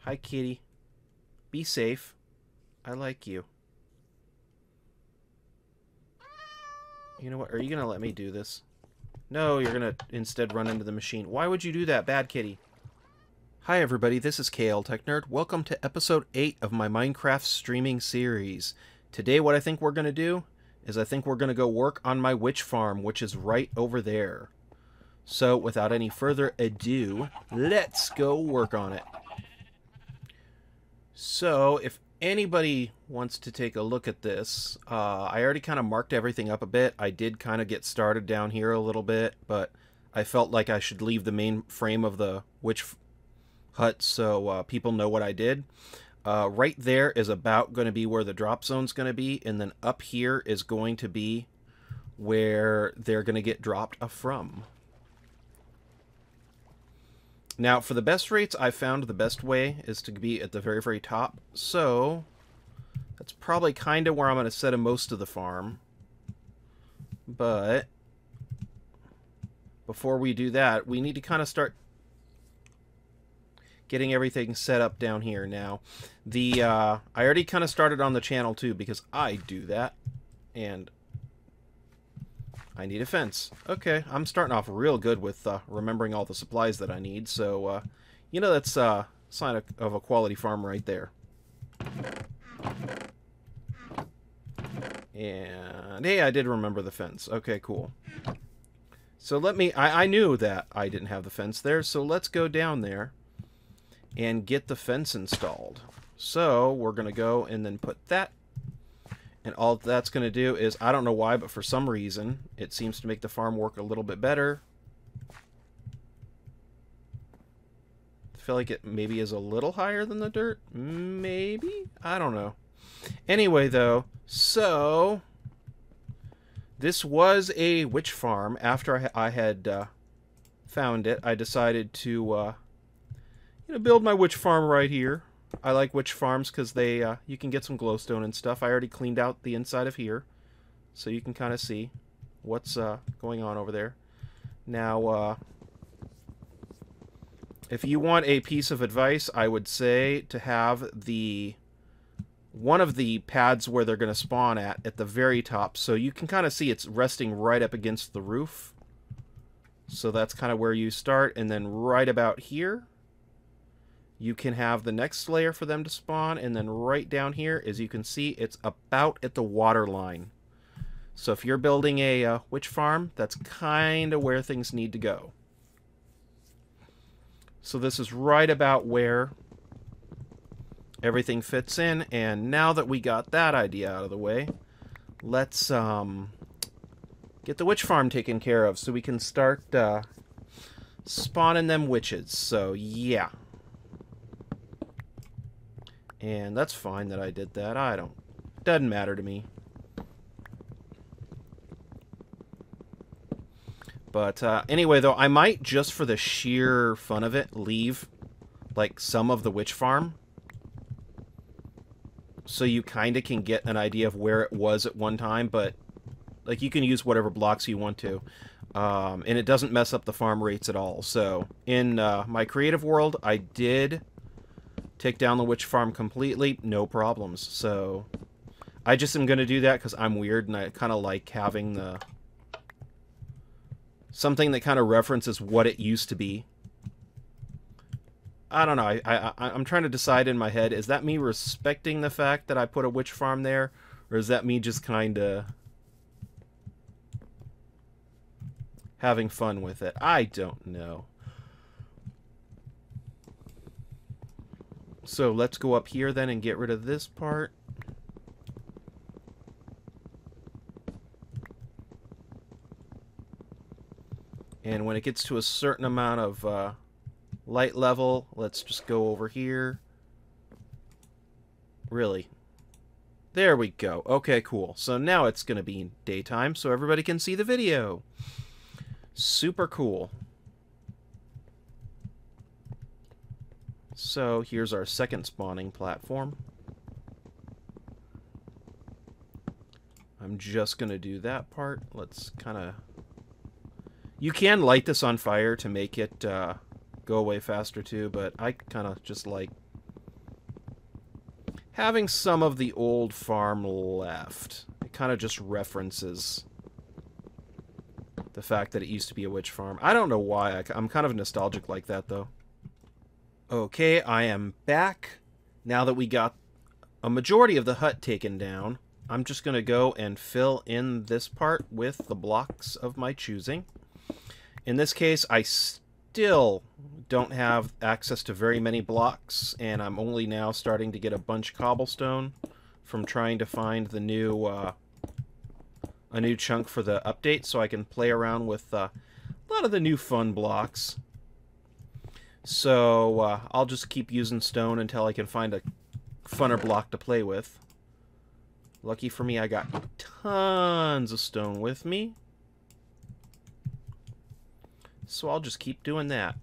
Hi, kitty. Be safe. I like you. You know what? Are you going to let me do this? No, you're going to instead run into the machine. Why would you do that, bad kitty? Hi, everybody. This is KL Tech Nerd. Welcome to episode 8 of my Minecraft streaming series. Today, what I think we're going to do is I think we're going to go work on my witch farm, which is right over there. So, without any further ado, let's go work on it. So, if anybody wants to take a look at this, I already kind of marked everything up a bit. I did kind of get started down here a little bit, but I felt like I should leave the main frame of the witch hut so people know what I did. Right there is about going to be where the drop zone's going to be, and then up here is going to be where they're going to get dropped from. Now, for the best rates, I found the best way is to be at the very, very top. So, that's probably kind of where I'm going to set most of the farm. But, before we do that, we need to kind of start getting everything set up down here now. I already kind of started on the channel, too, because I do that. And I need a fence. Okay, I'm starting off real good with remembering all the supplies that I need, so, you know, that's a sign of a quality farm right there. And, hey, I did remember the fence. Okay, cool. So I knew that I didn't have the fence there, so let's go down there and get the fence installed. So, we're going to go and then put that. And all that's going to do is, I don't know why, but for some reason, it seems to make the farm work a little bit better. I feel like it maybe is a little higher than the dirt. Maybe? I don't know. Anyway, though, so this was a witch farm. After I had found it, I decided to build my witch farm right here. I like witch farms because they you can get some glowstone and stuff. I already cleaned out the inside of here, so you can kind of see what's going on over there. Now, if you want a piece of advice, I would say to have one of the pads where they're going to spawn at the very top, so you can kind of see it's resting right up against the roof. So that's kind of where you start, and then right about here, you can have the next layer for them to spawn, and then right down here, as you can see, it's about at the water line. So if you're building a witch farm, that's kind of where things need to go. So this is right about where everything fits in, and now that we got that idea out of the way, let's get the witch farm taken care of so we can start spawning them witches. So yeah. And that's fine that I did that. Doesn't matter to me. But anyway, though, I might, just for the sheer fun of it, leave, like, some of the witch farm. So you kind of can get an idea of where it was at one time, but, like, you can use whatever blocks you want to. And it doesn't mess up the farm rates at all. So, in my creative world, I did take down the witch farm completely, no problems. So, I just am going to do that because I'm weird and I kind of like having something that kind of references what it used to be. I don't know. I'm trying to decide in my head, is that me respecting the fact that I put a witch farm there? Or is that me just kind of having fun with it? I don't know. So let's go up here then and get rid of this part. And when it gets to a certain amount of light level, let's just go over here. Really? There we go. Okay, cool. So now it's going to be daytime so everybody can see the video. Super cool. So here's our second spawning platform. I'm just going to do that part. Let's kind of... You can light this on fire to make it go away faster too, but I kind of just like having some of the old farm left. It kind of just references the fact that it used to be a witch farm. I don't know why. I'm kind of nostalgic like that, though. Okay, I am back. Now that we got a majority of the hut taken down, I'm just going to go and fill in this part with the blocks of my choosing. In this case, I still don't have access to very many blocks, and I'm only now starting to get a bunch of cobblestone from trying to find the new a new chunk for the update, so I can play around with a lot of the new fun blocks. So I'll just keep using stone until I can find a funner block to play with. Lucky for me, I got tons of stone with me. So I'll just keep doing that.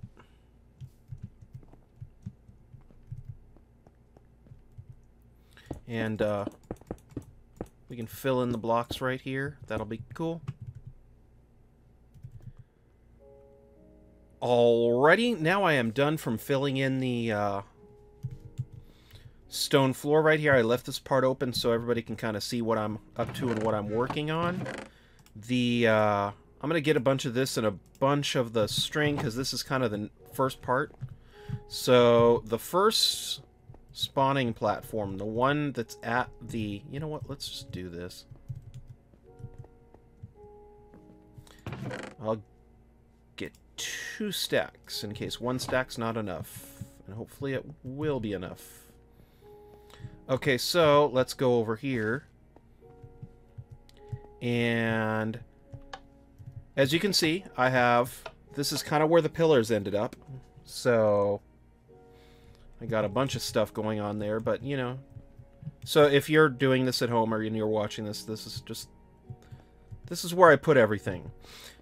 And we can fill in the blocks right here. That'll be cool. Alrighty, now I am done from filling in the stone floor right here. I left this part open so everybody can kind of see what I'm up to and what I'm working on. I'm going to get a bunch of this and a bunch of the string because this is kind of the first part. So the first spawning platform, the one that's at the... You know what? Let's just do this. I'll get 2 stacks in case 1 stack's not enough. And hopefully it will be enough. Okay, so let's go over here. And as you can see, I have... This is kind of where the pillars ended up. So I got a bunch of stuff going on there, but, you know. So if you're doing this at home or you're watching this, this is where I put everything.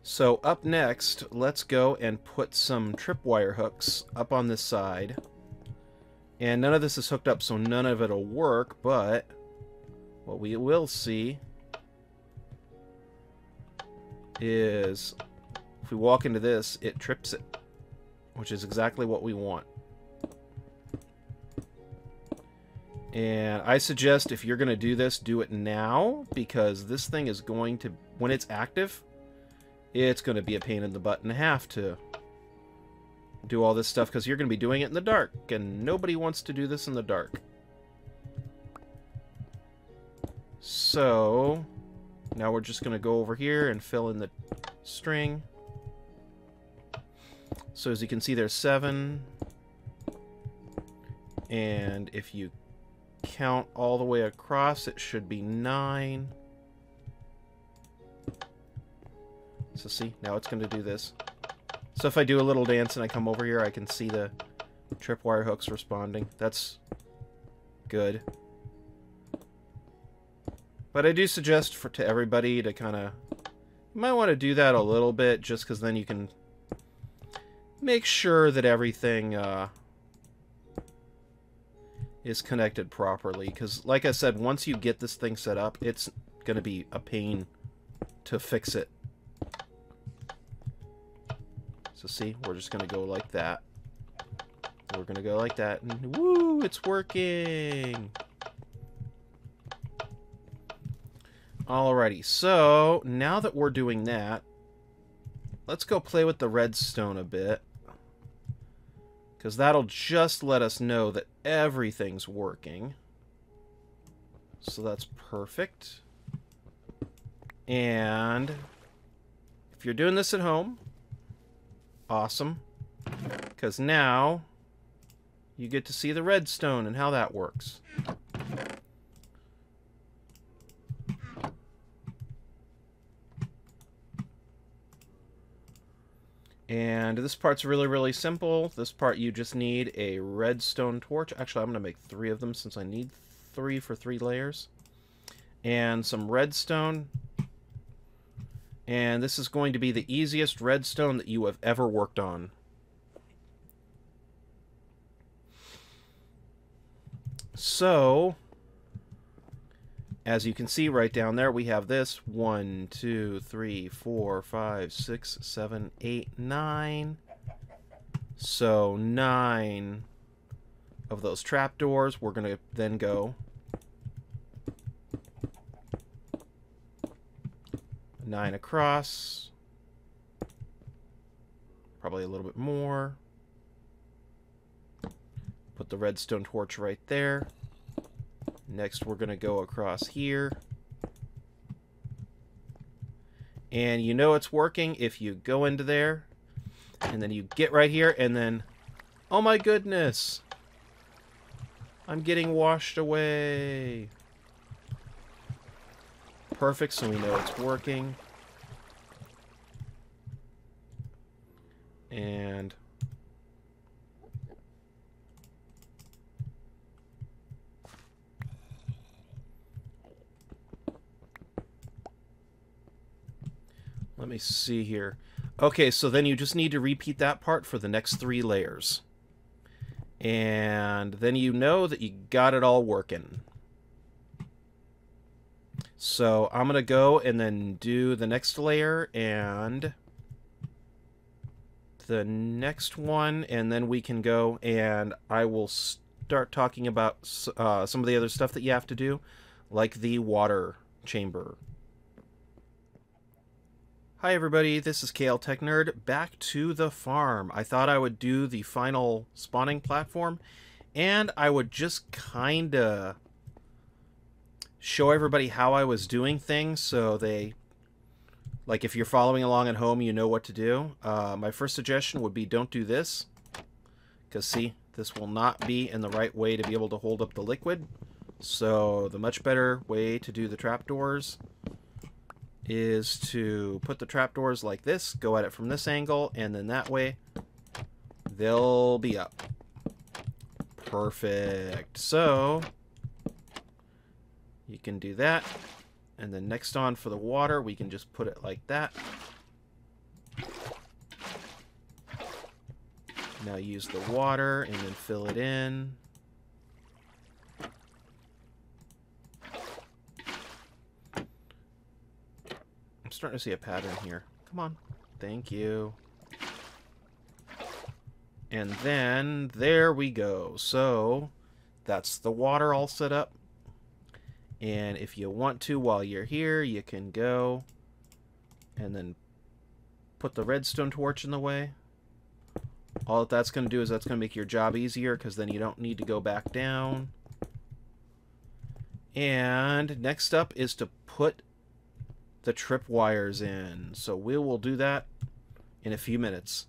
So up next, let's go and put some tripwire hooks up on this side. And none of this is hooked up, so none of it will work, but what we will see is if we walk into this, it trips it, which is exactly what we want. And I suggest if you're going to do this, do it now, because this thing is going to, when it's active, it's going to be a pain in the butt and a half to do all this stuff, because you're going to be doing it in the dark, and nobody wants to do this in the dark. So now we're just going to go over here and fill in the string. So as you can see, there's 7. And if you count all the way across, it should be 9. So see, now it's going to do this. So if I do a little dance and I come over here, I can see the tripwire hooks responding. That's good. But I do suggest to everybody to kind of... You might want to do that a little bit, just because then you can make sure that everything is connected properly. Because, like I said, once you get this thing set up, it's going to be a pain to fix it. So see, we're just going to go like that. We're going to go like that. And woo, it's working! Alrighty, so now that we're doing that, let's go play with the redstone a bit. Because that'll just let us know that everything's working. So that's perfect. And if you're doing this at home, awesome. Because now you get to see the redstone and how that works. And this part's really, really simple. This part you just need a redstone torch. Actually, I'm going to make 3 of them since I need 3 for 3 layers. And some redstone. And this is going to be the easiest redstone that you have ever worked on. So, as you can see right down there, we have this 1, 2, 3, 4, 5, 6, 7, 8, 9. So 9 of those trapdoors. We're going to then go 9 across. Probably a little bit more. Put the redstone torch right there. Next, we're going to go across here. And you know it's working if you go into there, and then you get right here, and then, oh my goodness, I'm getting washed away. Perfect, so we know it's working. And let me see here. Okay, so then you just need to repeat that part for the next 3 layers. And then you know that you got it all working. So I'm going to go and then do the next layer and the next one, and then we can go and I will start talking about some of the other stuff that you have to do, like the water chamber. Hi everybody, this is KL Tech Nerd, back to the farm. I thought I would do the final spawning platform, and I would just kinda show everybody how I was doing things, so they, like, if you're following along at home, you know what to do. My first suggestion would be don't do this, because see, this will not be in the right way to be able to hold up the liquid. So the much better way to do the trapdoors is to put the trapdoors like this, go at it from this angle, and then that way they'll be up. Perfect. So you can do that. And then next on for the water, we can just put it like that. Now use the water and then fill it in. I'm starting to see a pattern here. Come on. Thank you. And then there we go. So that's the water all set up. And if you want to, while you're here, you can go and then put the redstone torch in the way. All that that's going to do is that's going to make your job easier, because then you don't need to go back down. And next up is to put the trip wires in. So we will do that in a few minutes.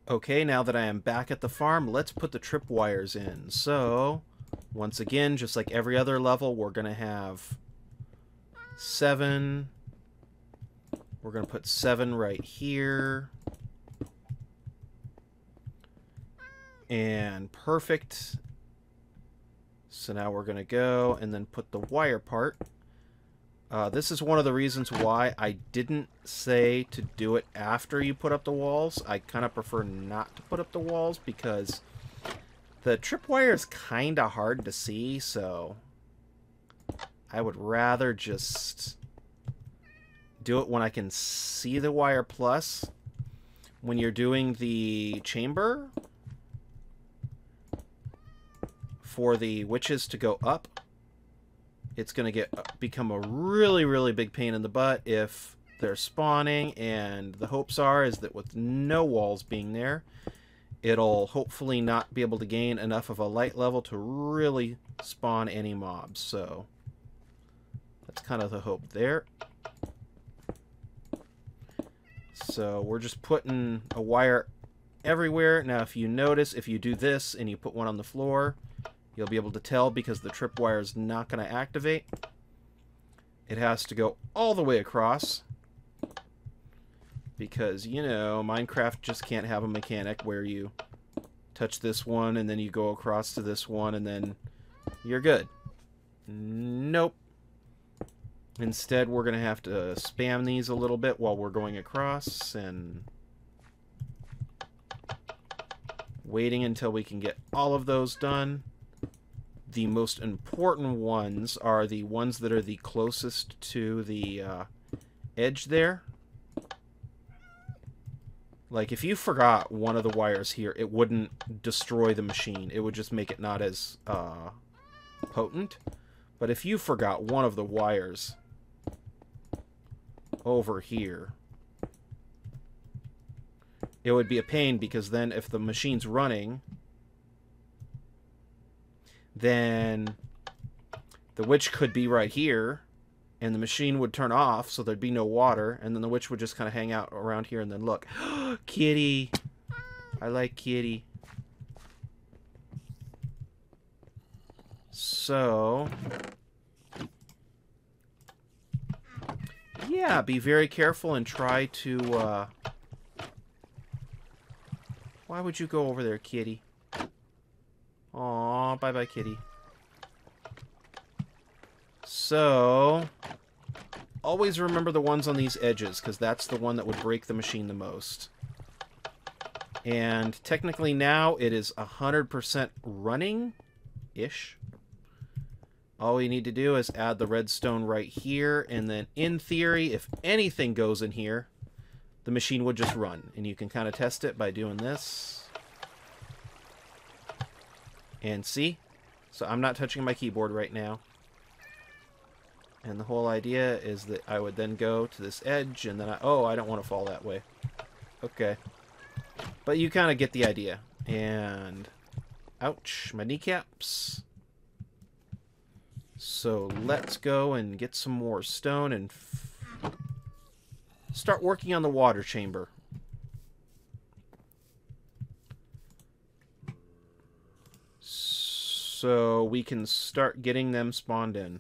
Okay, now that I am back at the farm, let's put the trip wires in. So, once again, just like every other level, we're going to have 7. We're going to put 7 right here. And perfect. So now we're going to go and then put the wire part. This is one of the reasons why I didn't say to do it after you put up the walls. I kind of prefer not to put up the walls because the tripwire is kind of hard to see, so I would rather just do it when I can see the wire. Plus, when you're doing the chamber for the witches to go up, it's going to become a really, really big pain in the butt if they're spawning, and the hopes are is that with no walls being there, it'll hopefully not be able to gain enough of a light level to really spawn any mobs. So that's kind of the hope there. So we're just putting a wire everywhere. Now, if you notice, if you do this and you put one on the floor, you'll be able to tell because the tripwire is not going to activate. It has to go all the way across. Because, you know, Minecraft just can't have a mechanic where you touch this one and then you go across to this one and then you're good. Nope. Instead, we're going to have to spam these a little bit while we're going across and waiting until we can get all of those done. The most important ones are the ones that are the closest to the edge there. Like, if you forgot one of the wires here, it wouldn't destroy the machine. It would just make it not as potent. But if you forgot one of the wires over here, it would be a pain, because then if the machine's running, then the witch could be right here, and the machine would turn off, so there'd be no water, and then the witch would just kind of hang out around here, and then look. Kitty! I like Kitty. So, yeah, be very careful and try to, why would you go over there, Kitty? Aw, bye-bye, Kitty. So, always remember the ones on these edges, because that's the one that would break the machine the most. And technically now it is 100% running-ish. All we need to do is add the redstone right here, and then in theory, if anything goes in here, the machine would just run. And you can kind of test it by doing this. And see? So I'm not touching my keyboard right now. And the whole idea is that I would then go to this edge, and then oh, I don't want to fall that way. Okay. But you kind of get the idea. And ouch, my kneecaps. So let's go and get some more stone and start working on the water chamber. So we can start getting them spawned in.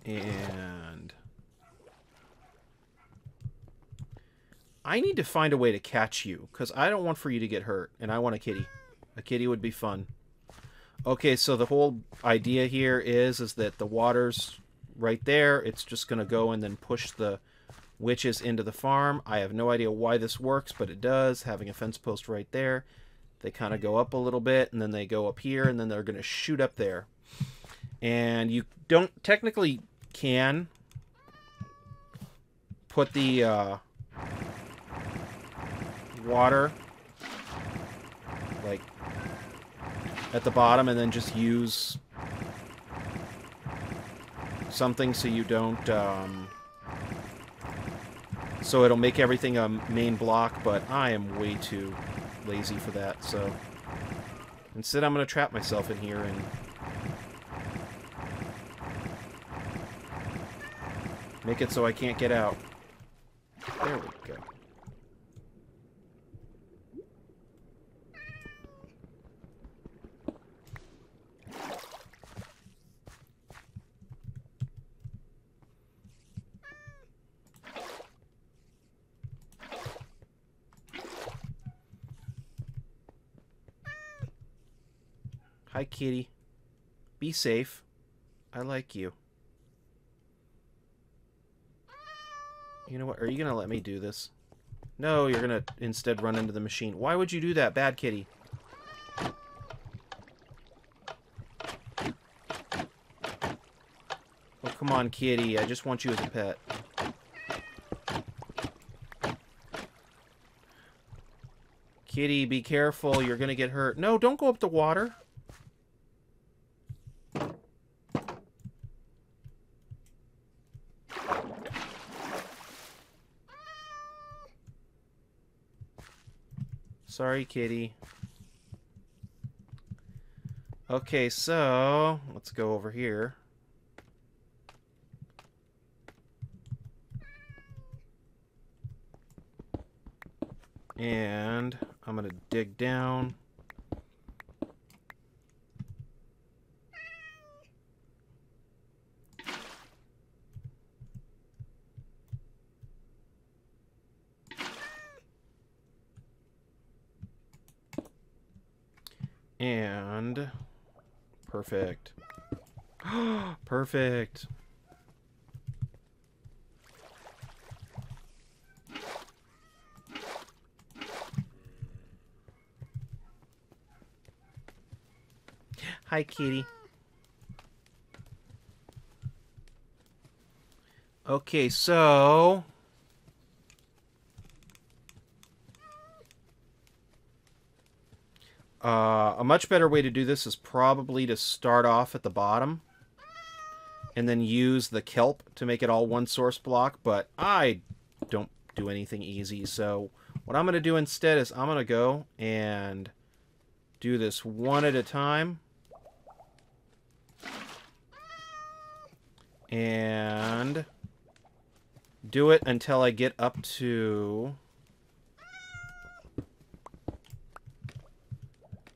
And I need to find a way to catch you, because I don't want for you to get hurt, and I want a kitty. A kitty would be fun. Okay, so the whole idea here is that the water's right there. It's just going to go and then push the witches into the farm. I have no idea why this works, but it does. Having a fence post right there. They kind of go up a little bit, and then they go up here, and then they're going to shoot up there. And you don't technically can put the water like at the bottom and then just use something so you don't so it'll make everything a main block, but I am way too lazy for that. So instead I'm going to trap myself in here and make it so I can't get out. There we go. Hi, kitty. Be safe. I like you. You know what? Are you going to let me do this? No, you're going to instead run into the machine. Why would you do that, bad kitty? Oh, come on, kitty. I just want you as a pet. Kitty, be careful. You're going to get hurt. No, don't go up the water. Sorry, kitty. Okay, so let's go over here. And I'm going to dig down. And perfect. Perfect. Hi, kitty. Okay, so a much better way to do this is probably to start off at the bottom and then use the kelp to make it all one source block, but I don't do anything easy, so what I'm going to do instead is I'm going to go and do this one at a time. And do it until I get up to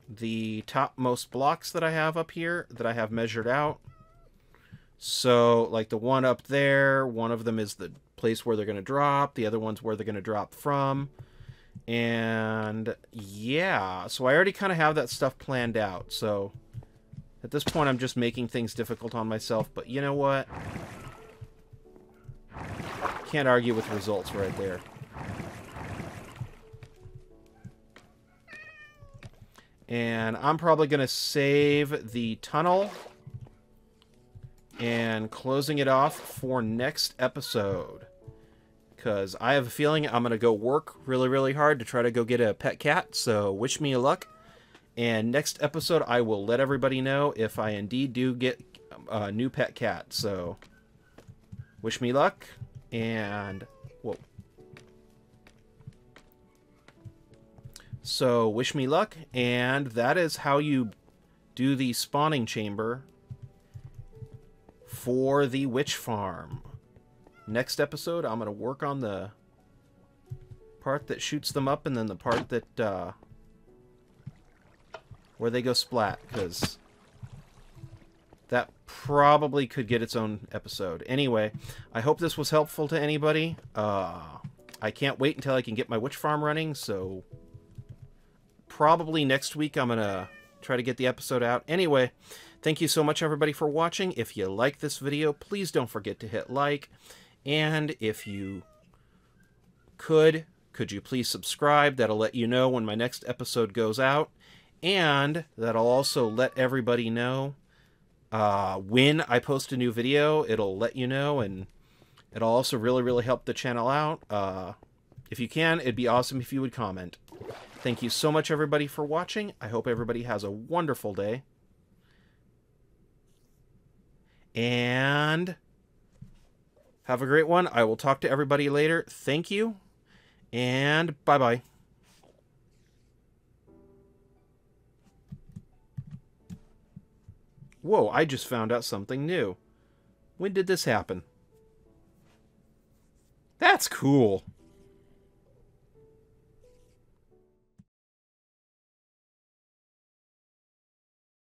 the topmost blocks that I have up here that I have measured out. So, like the one up there, one of them is the place where they're going to drop. The other one's where they're going to drop from. And yeah, so I already kind of have that stuff planned out. So at this point, I'm just making things difficult on myself. But you know what? Can't argue with results right there. And I'm probably going to save the tunnel and closing it off for next episode. Because I have a feeling I'm going to go work really, really hard to try to go get a pet cat. So wish me luck. And next episode, I will let everybody know if I indeed do get a new pet cat. So wish me luck. And whoa. So wish me luck. And that is how you do the spawning chamber for the witch farm. Next episode, I'm going to work on the part that shoots them up and then the part that, where they go splat, because that probably could get its own episode. Anyway, I hope this was helpful to anybody. I can't wait until I can get my witch farm running, so probably next week I'm going to try to get the episode out. Anyway, thank you so much, everybody, for watching. If you like this video, please don't forget to hit like. And if you could you please subscribe? That'll let you know when my next episode goes out. And that'll also let everybody know when I post a new video. It'll let you know, and it'll also really, really help the channel out. If you can, it'd be awesome if you would comment. Thank you so much, everybody, for watching. I hope everybody has a wonderful day. And have a great one. I will talk to everybody later. Thank you, and bye-bye. Whoa, I just found out something new. When did this happen? That's cool.